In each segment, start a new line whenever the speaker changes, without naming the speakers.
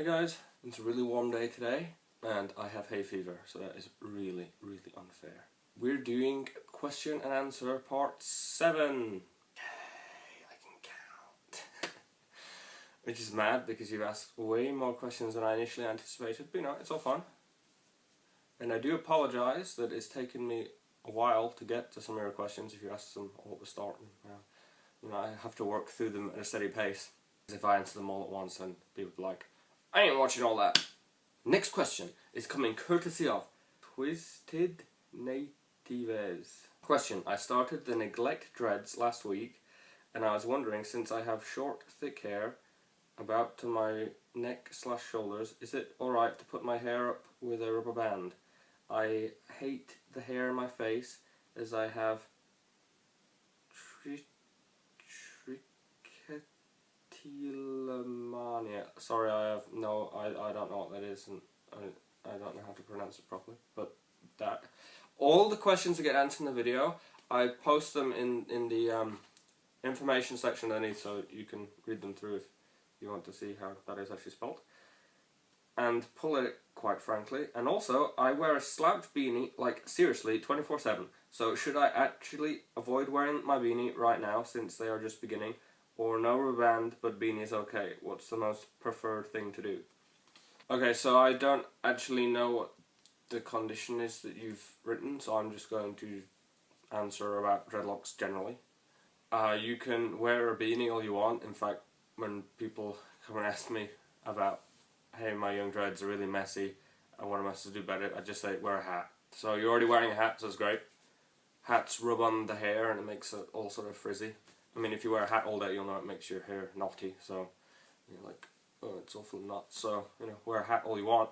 Hi guys, it's a really warm day today and I have hay fever, so that is really unfair. We're doing question and answer part 7. Yay, I can count. Which is mad because you've asked way more questions than I initially anticipated, but you know, it's all fun. And I do apologise that it's taken me a while to get to some of your questions if you asked them all at the start. You know, I have to work through them at a steady pace. If I answer them all at once, then people will be like, I ain't watching all that. Next question is coming courtesy of TwiztidNativez. Question: I started the neglect dreads last week, and I was wondering, since I have short, thick hair about to my neck/shoulders, is it alright to put my hair up with a rubber band? I hate the hair in my face, as I have Trichatellamania. Sorry, I don't know what that is, and I don't know how to pronounce it properly, but that. All the questions that get answered in the video, I post them in the information section underneath, so you can read them through if you want to see how that is actually spelled. And pull it, quite frankly. And also, I wear a slouch beanie, like seriously, 24/7. So should I actually avoid wearing my beanie right now, since they are just beginning? Or no rubber band, but beanie is okay? What's the most preferred thing to do? Okay, so I don't actually know what the condition is that you've written, so I'm just going to answer about dreadlocks generally. You can wear a beanie all you want. In fact, when people come and ask me about, hey, my young dreads are really messy, and what am I supposed to do about it, I just say, wear a hat. So you're already wearing a hat, so it's great. Hats rub on the hair and it makes it all sort of frizzy. I mean, if you wear a hat all day, you'll know it makes your hair knotty, so you're like, oh, it's awful knot. So, you know, wear a hat all you want.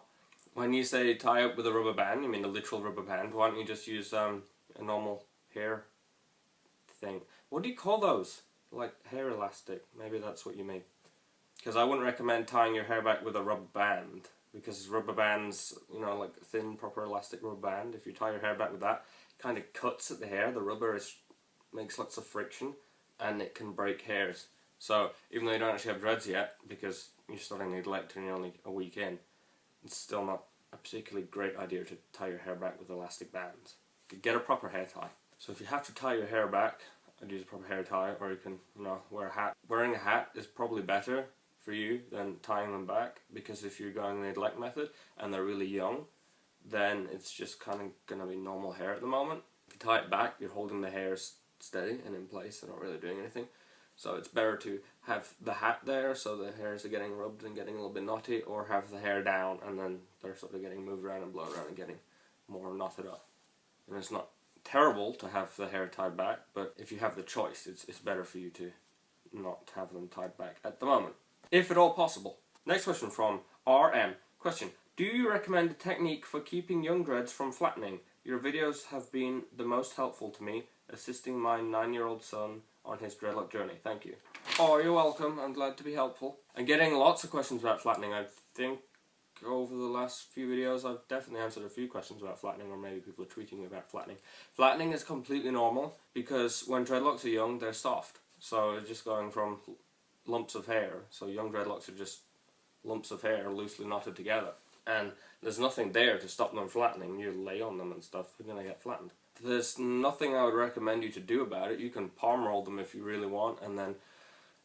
When you say tie up with a rubber band, you mean a literal rubber band. Why don't you just use a normal hair thing? What do you call those? Like hair elastic. Maybe that's what you mean. Because I wouldn't recommend tying your hair back with a rubber band, because rubber bands, you know, like thin, proper elastic rubber band, if you tie your hair back with that, it kind of cuts at the hair. The rubber makes lots of friction, and it can break hairs. So even though you don't actually have dreads yet, because you're starting neglect and you're only a week in, it's still not a particularly great idea to tie your hair back with elastic bands. You get a proper hair tie. So if you have to tie your hair back, I'd use a proper hair tie, or you can, you know, wear a hat. Wearing a hat is probably better for you than tying them back, because if you're going the neglect method and they're really young, then it's just kind of going to be normal hair at the moment. If you tie it back, you're holding the hairs steady and in place and not really doing anything. So it's better to have the hat there so the hairs are getting rubbed and getting a little bit knotty, or have the hair down and then they're sort of getting moved around and blown around and getting more knotted up. And it's not terrible to have the hair tied back, but if you have the choice, it's better for you to not have them tied back at the moment, if at all possible. Next question from RM. Question: do you recommend a technique for keeping young dreads from flattening? Your videos have been the most helpful to me, assisting my 9-year-old son on his dreadlock journey. Thank you. Oh, you're welcome. I'm glad to be helpful. I'm getting lots of questions about flattening. I think over the last few videos I've definitely answered a few questions about flattening, or maybe people are tweeting me about flattening. Flattening is completely normal, because when dreadlocks are young, they're soft. So it's just going from lumps of hair. So young dreadlocks are just lumps of hair loosely knotted together. And there's nothing there to stop them flattening. You lay on them and stuff, they're going to get flattened. There's nothing I would recommend you to do about it. You can palm roll them if you really want, and then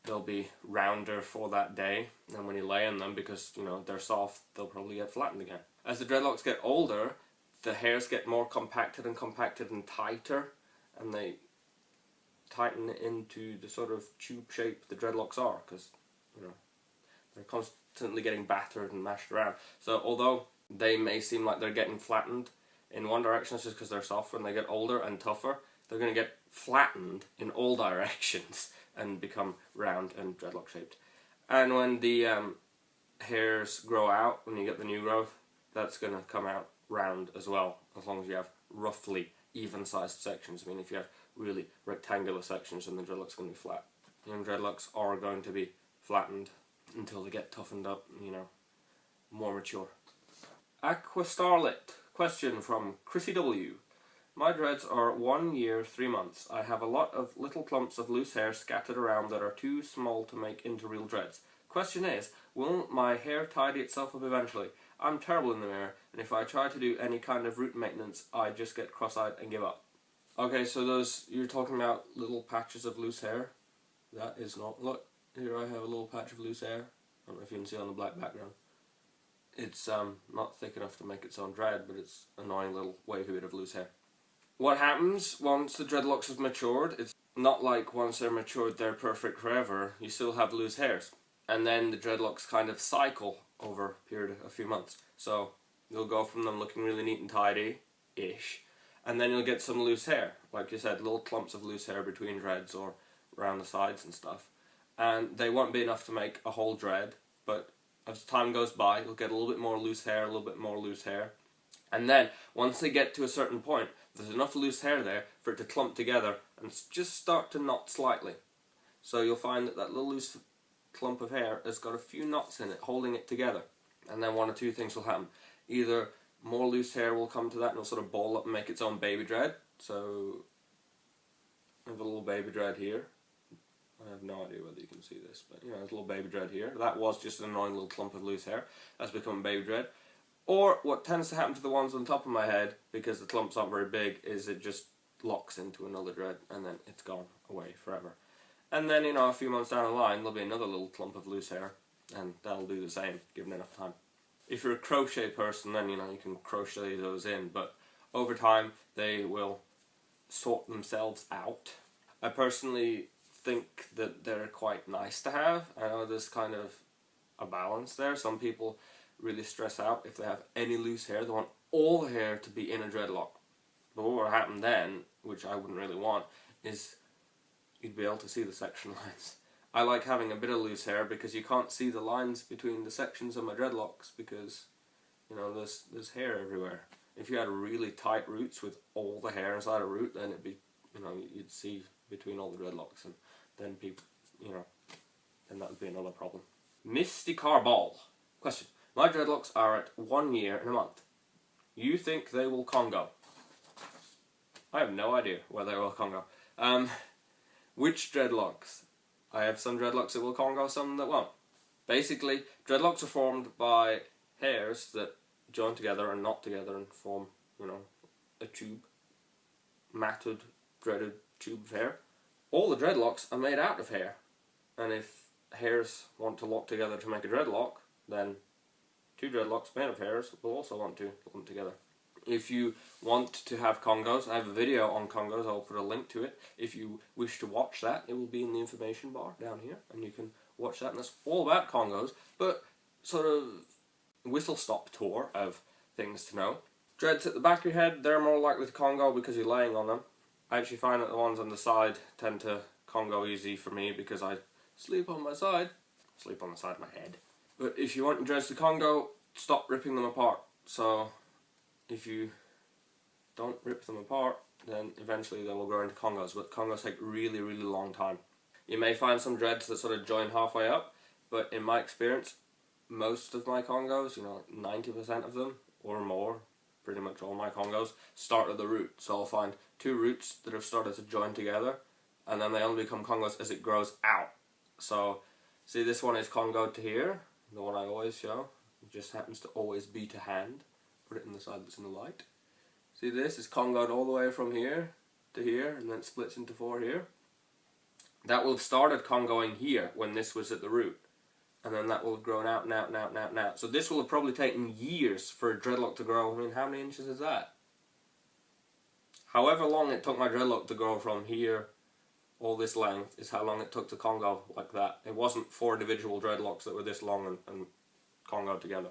they'll be rounder for that day. And when you lay on them, because, you know, they're soft, they'll probably get flattened again. As the dreadlocks get older, the hairs get more compacted and tighter, and they tighten into the sort of tube shape the dreadlocks are, because, you know, they're constantly getting battered and mashed around. So although they may seem like they're getting flattened in one direction, it's just because they're soft. When they get older and tougher, they're going to get flattened in all directions and become round and dreadlock shaped. And when the hairs grow out, when you get the new growth, that's going to come out round as well, as long as you have roughly even sized sections. I mean, if you have really rectangular sections, then the dreadlock's going to be flat. Young dreadlocks are going to be flattened until they get toughened up, you know, more mature. Aqua Starlit. Question from Chrissy W. My dreads are 1 year, 3 months. I have a lot of little clumps of loose hair scattered around that are too small to make into real dreads. Question is, will my hair tidy itself up eventually? I'm terrible in the mirror, and if I try to do any kind of root maintenance, I just get cross-eyed and give up. Okay, so those, you're talking about little patches of loose hair. That is not, look, here I have a little patch of loose hair. I don't know if you can see on the black background. It's not thick enough to make its own dread, but it's an annoying little wavy bit of loose hair. What happens once the dreadlocks have matured, it's not like once they're matured they're perfect forever. You still have loose hairs. And then the dreadlocks kind of cycle over a period of a few months. So you'll go from them looking really neat and tidy-ish, and then you'll get some loose hair. Like you said, little clumps of loose hair between dreads or around the sides and stuff. And they won't be enough to make a whole dread, but as time goes by, you'll get a little bit more loose hair, a little bit more loose hair. And then, once they get to a certain point, there's enough loose hair there for it to clump together and just start to knot slightly. So you'll find that that little loose clump of hair has got a few knots in it, holding it together. And then one or two things will happen. Either more loose hair will come to that and it'll sort of ball up and make its own baby dread. So, I have a little baby dread here. I have no idea whether you can see this, but you know, there's a little baby dread here. That was just an annoying little clump of loose hair. That's become a baby dread. Or what tends to happen to the ones on top of my head, because the clumps aren't very big, is it just locks into another dread and then it's gone away forever. And then, you know, a few months down the line, there'll be another little clump of loose hair, and that'll do the same, given enough time. If you're a crochet person, then, you know, you can crochet those in, but over time, they will sort themselves out. I personally think that they're quite nice to have. I know there's kind of a balance there. Some people really stress out if they have any loose hair. They want all the hair to be in a dreadlock. But what will happen then, which I wouldn't really want, is you'd be able to see the section lines. I like having a bit of loose hair because you can't see the lines between the sections of my dreadlocks because, you know, there's hair everywhere. If you had really tight roots with all the hair inside a root, then it'd be, you know, you'd see between all the dreadlocks, and then people, you know, then that would be another problem. Misty Carball. Question. My dreadlocks are at 1 year and a month. You think they will Congo? I have no idea whether they will Congo. Which dreadlocks? I have some dreadlocks that will Congo, some that won't. Basically, dreadlocks are formed by hairs that join together and knot together and form, you know, a tube. Matted, dreaded tube of hair. All the dreadlocks are made out of hair. And if hairs want to lock together to make a dreadlock, then two dreadlocks made of hairs will also want to lump together. If you want to have Congos, I have a video on Congos, I'll put a link to it. If you wish to watch that, it will be in the information bar down here, and you can watch that, and it's all about Congos, but sort of whistle-stop tour of things to know. Dreads at the back of your head, they're more likely to Congo because you're laying on them. I actually find that the ones on the side tend to Congo easy for me because I sleep on my side. Sleep on the side of my head. But if you want your dreads to Congo, stop ripping them apart. So if you don't rip them apart, then eventually they will grow into Congos, but Congos take really, really long time. You may find some dreads that sort of join halfway up, but in my experience, most of my Congos, you know, 90% of them or more, pretty much all my Congos, start at the root. So I'll find two roots that have started to join together, and then they only become Congos as it grows out. So, see, this one is Congoed to here, the one I always show. It just happens to always be to hand. Put it in the side that's in the light. See, this is Congoed all the way from here to here, and then it splits into four here. That will have started Congoing here when this was at the root. And then that will have grown out and out and out and out and out. So this will have probably taken years for a dreadlock to grow. I mean, how many inches is that? However long it took my dreadlock to grow from here, all this length, is how long it took to Congo like that. It wasn't 4 individual dreadlocks that were this long and Congoed together.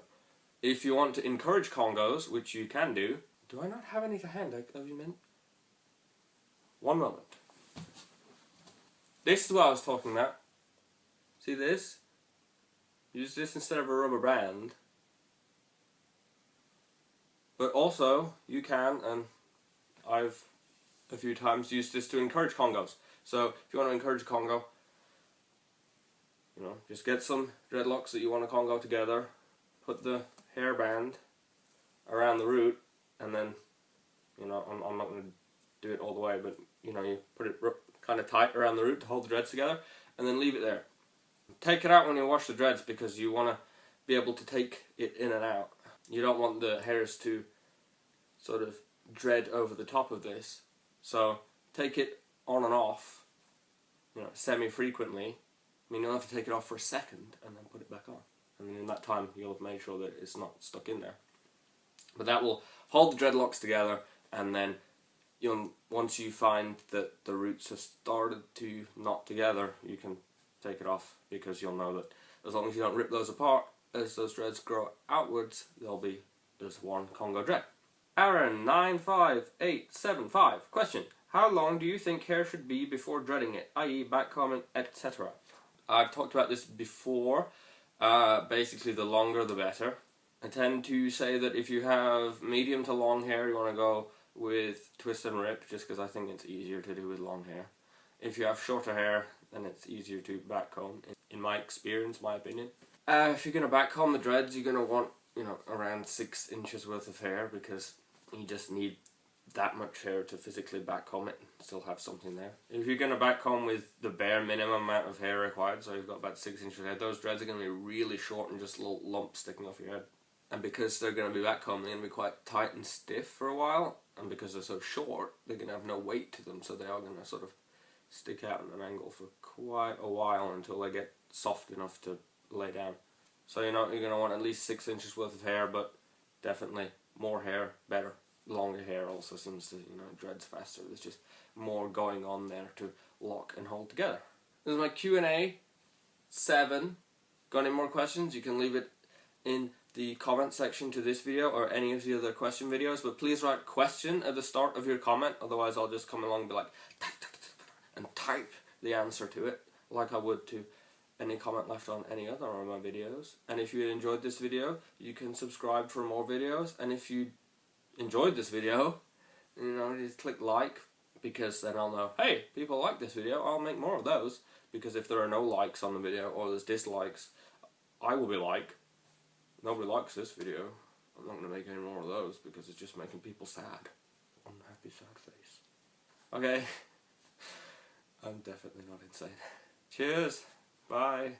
If you want to encourage Congos, which you can do... Do I not have any to hand? Have you meant? One moment. This is what I was talking about. See this? Use this instead of a rubber band. But also, you can, and I've a few times used this to encourage Congos. So, if you want to encourage a Congo, you know, just get some dreadlocks that you want to Congo together, put the hairband around the root, and then, you know, I'm not going to do it all the way, but, you know, you put it kind of tight around the root to hold the dreads together, and then leave it there. Take it out when you wash the dreads because you want to be able to take it in and out. You don't want the hairs to sort of dread over the top of this. So take it on and off, semi-frequently. I mean, you'll have to take it off for a second and then put it back on. And then in that time, you'll have made sure that it's not stuck in there. But that will hold the dreadlocks together, and then once you find that the roots have started to knot together, you can take it off, because you'll know that as long as you don't rip those apart, as those dreads grow outwards, they'll be just one Congo dread. Aaron 95875 question: how long do you think hair should be before dreading it, i.e. backcombing, etc.? I've talked about this before. Basically, the longer the better. I tend to say that if you have medium to long hair, you want to go with twist and rip, just because I think it's easier to do with long hair. If you have shorter hair, then it's easier to backcomb, in my experience, my opinion. If you're going to backcomb the dreads, you're going to want, around 6 inches worth of hair, because you just need that much hair to physically backcomb it and still have something there. If you're going to backcomb with the bare minimum amount of hair required, so you've got about 6 inches of hair, those dreads are going to be really short and just little lumps sticking off your head. And because they're going to be backcombed, they're going to be quite tight and stiff for a while, and because they're so short, they're going to have no weight to them, so they are going to sort of stick out at an angle for quite a while until they get soft enough to lay down. So you're going to want at least 6 inches worth of hair, but definitely more hair, better. Longer hair also seems to, dreads faster. There's just more going on there to lock and hold together. This is my Q&A 7. Got any more questions? You can leave it in the comment section to this video or any of the other question videos, but please write question at the start of your comment, otherwise I'll just come along and be like and type the answer to it like I would to any comment left on any other of my videos. And if you enjoyed this video, you can subscribe for more videos, and if you enjoyed this video, just click like, because then I'll know, hey, people like this video, I'll make more of those. Because if there are no likes on the video, or there's dislikes, I will be like, nobody likes this video, I'm not going to make any more of those, because it's just making people sad. Unhappy sad face. Okay. I'm definitely not insane. Cheers. Bye.